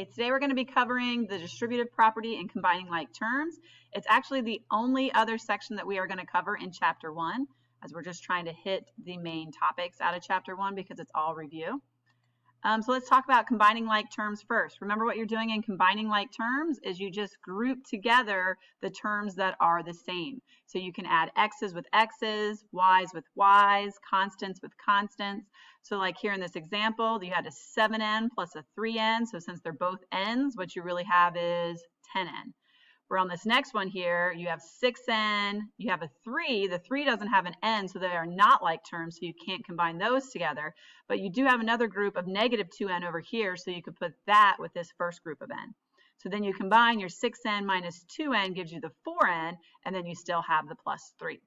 Okay, today we're going to be covering the distributive property and combining like terms. It's actually the only other section that we are going to cover in Chapter 1, as we're just trying to hit the main topics out of Chapter 1 because it's all review. So let's talk about combining like terms first. Remember, what you're doing in combining like terms is you just group together the terms that are the same. So you can add x's with x's, y's with y's, constants with constants. So like here in this example, you had a 7n plus a 3n. So since they're both n's, what you really have is 10n. Where on this next one here, you have 6n, you have a 3. The 3 doesn't have an n, so they are not like terms, so you can't combine those together. But you do have another group of negative 2n over here, so you could put that with this first group of n. So then you combine your 6n minus 2n gives you the 4n, and then you still have the plus 3.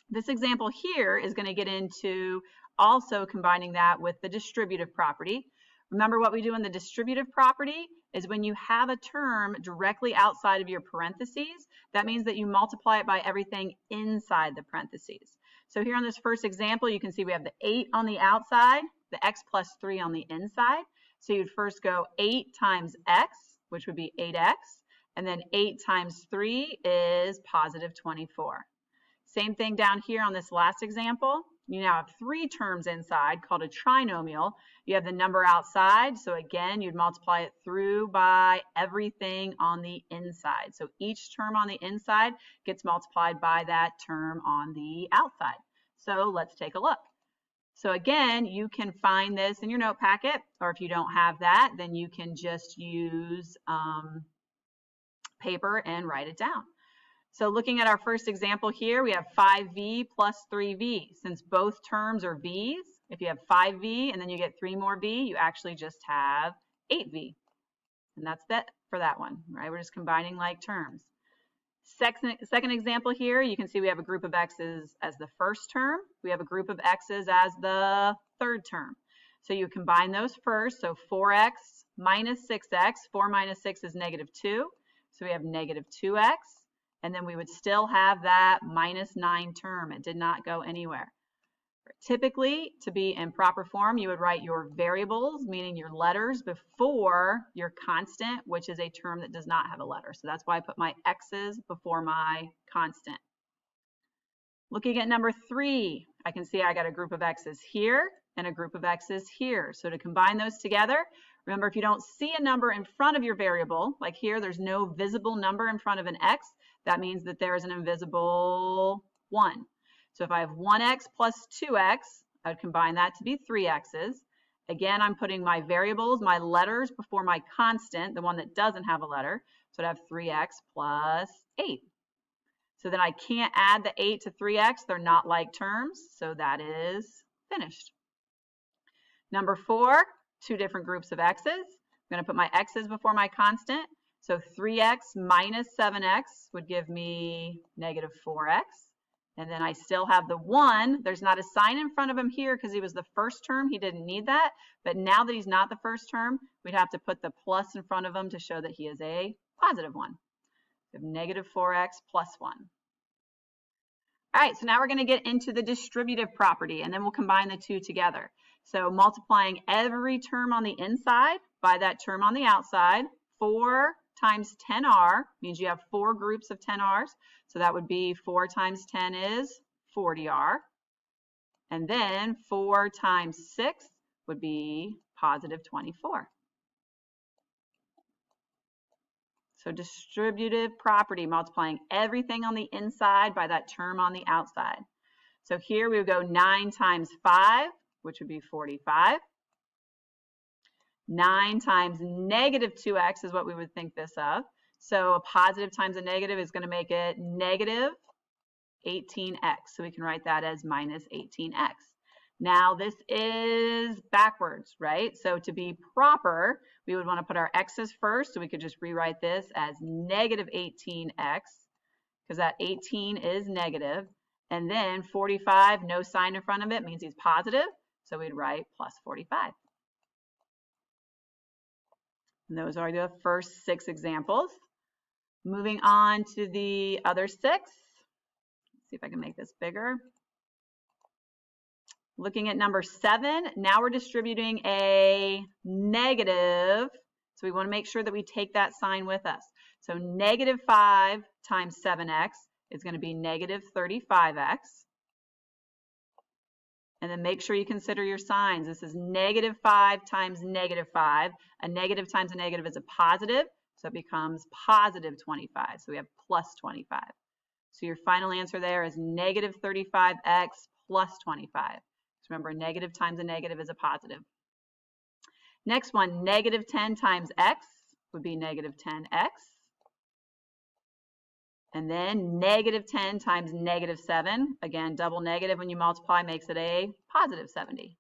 This example here is going to get into also combining that with the distributive property. Remember, what we do in the distributive property is when you have a term directly outside of your parentheses, that means that you multiply it by everything inside the parentheses. So here on this first example, you can see we have the 8 on the outside, the x plus 3 on the inside. So you'd first go 8 times x, which would be 8x, and then 8 times 3 is positive 24. Same thing down here on this last example. You now have 3 terms inside called a trinomial. You have the number outside, so again, you'd multiply it through by everything on the inside. So each term on the inside gets multiplied by that term on the outside. So let's take a look. So again, you can find this in your note packet, or if you don't have that, then you can just use paper and write it down. So looking at our first example here, we have 5v plus 3v. Since both terms are v's, if you have 5v and then you get 3 more v, you actually just have 8v. And that's that for that one, right? We're just combining like terms. Second example here, you can see we have a group of x's as the first term. We have a group of x's as the third term. So you combine those first. So 4x minus 6x. 4 minus 6 is negative 2. So we have negative 2x. And then we would still have that minus 9 term. It did not go anywhere. Typically, to be in proper form, you would write your variables, meaning your letters, before your constant, which is a term that does not have a letter. So that's why I put my x's before my constant. Looking at number 3, I can see I got a group of x's here and a group of x's here. So to combine those together, remember, if you don't see a number in front of your variable, like here, there's no visible number in front of an x, that means that there is an invisible 1. So if I have 1x plus 2x, I would combine that to be 3x's. Again, I'm putting my variables, my letters, before my constant, the one that doesn't have a letter. So I'd have 3x plus 8. So then I can't add the 8 to 3x. They're not like terms. So that is finished. Number 4, 2 different groups of x's. I'm going to put my x's before my constant. So 3x minus 7x would give me negative 4x. And then I still have the 1. There's not a sign in front of him here because he was the first term. He didn't need that. But now that he's not the first term, we'd have to put the plus in front of him to show that he is a positive 1. We have negative 4x plus 1. All right, so now we're going to get into the distributive property, and then we'll combine the two together. So multiplying every term on the inside by that term on the outside, 4 times 10r means you have 4 groups of 10r's. So that would be 4 times 10 is 40r. And then 4 times 6 would be positive 24. So distributive property, multiplying everything on the inside by that term on the outside. So here we would go 9 times 5, which would be 45. 9 times negative 2x is what we would think this of. So a positive times a negative is going to make it negative 18x. So we can write that as minus 18x. Now this is backwards, right? So to be proper, we would want to put our x's first. So we could just rewrite this as negative 18x, because that 18 is negative. And then 45, no sign in front of it, means he's positive. So we'd write plus 45. And those are the first 6 examples. Moving on to the other 6. Let's see if I can make this bigger. Looking at number 7, now we're distributing a negative So we want to make sure that we take that sign with us. So negative 5 times 7x is going to be negative 35x. And then make sure you consider your signs. This is negative 5 times negative 5. A negative times a negative is a positive, so it becomes positive 25. So we have plus 25. So your final answer there is negative 35x plus 25. So remember, a negative times a negative is a positive. Next one, negative 10 times x would be negative 10x. And then negative 10 times negative 7. Again, double negative when you multiply makes it a positive 70.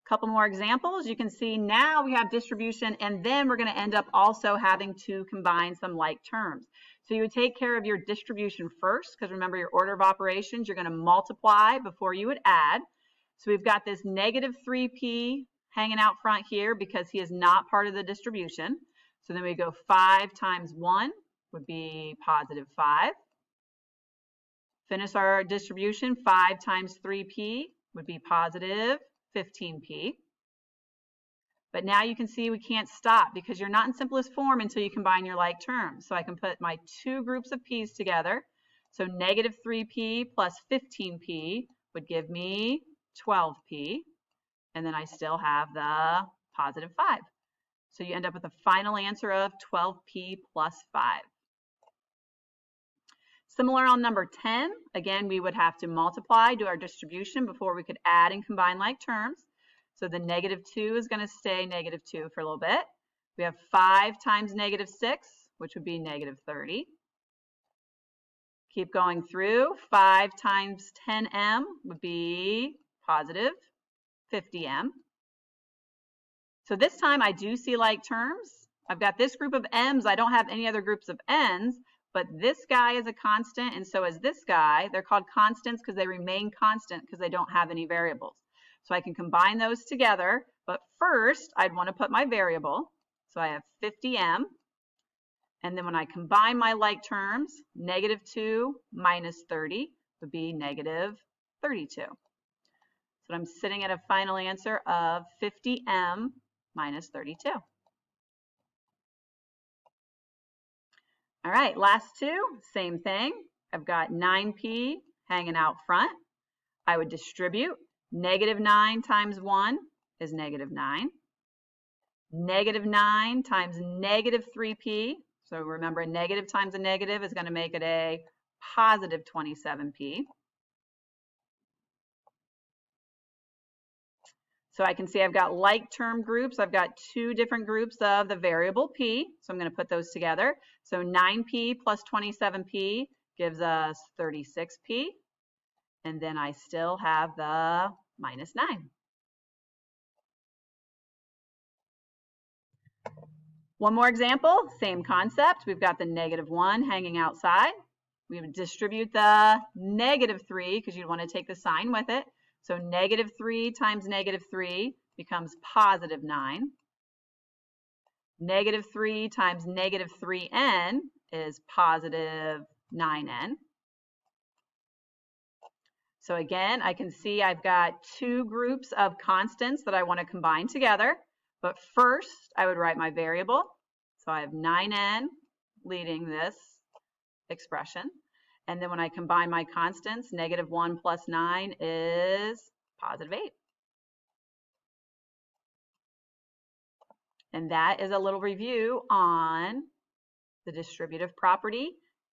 Couple more examples. You can see now we have distribution, and then we're going to end up also having to combine some like terms. So you would take care of your distribution first, because remember your order of operations, you're going to multiply before you would add. So we've got this negative 3p hanging out front here because he is not part of the distribution. So then we go 5 times 1 would be positive 5. Finish our distribution. 5 times 3p would be positive 15p. But now you can see we can't stop because you're not in simplest form until you combine your like terms. So I can put my two groups of p's together. So negative 3p plus 15p would give me 12p. And then I still have the positive 5. So you end up with a final answer of 12p plus 5. Similar on number 10, again, we would have to multiply, do our distribution before we could add and combine like terms. So the negative 2 is going to stay negative 2 for a little bit. We have 5 times negative 6, which would be negative 30. Keep going through. 5 times 10m would be positive 50m. So this time I do see like terms. I've got this group of m's. I don't have any other groups of n's, but this guy is a constant, and so is this guy. They're called constants because they remain constant because they don't have any variables. So I can combine those together, but first I'd want to put my variable. So I have 50m, and then when I combine my like terms, negative 2 minus 30 would be negative 32. So I'm sitting at a final answer of 50m minus 32. All right, last two, same thing. I've got 9p hanging out front. I would distribute. Negative 9 times 1 is negative 9. Negative 9 times negative 3p. So remember, a negative times a negative is going to make it a positive 27p. So I can see I've got like term groups. I've got two different groups of the variable p. So I'm going to put those together. So 9p plus 27p gives us 36p. And then I still have the minus 9. One more example, same concept. We've got the negative 1 hanging outside. We would distribute the negative 3 because you'd want to take the sign with it. So negative 3 times negative 3 becomes positive 9. Negative 3 times negative 3n is positive 9n. So again, I can see I've got two groups of constants that I want to combine together. But first, I would write my variable. So I have 9n leading this expression. And then when I combine my constants, negative 1 plus 9 is positive 8. And that is a little review on the distributive property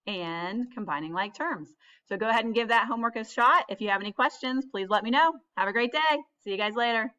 and combining like terms. So go ahead and give that homework a shot. If you have any questions, please let me know. Have a great day. See you guys later.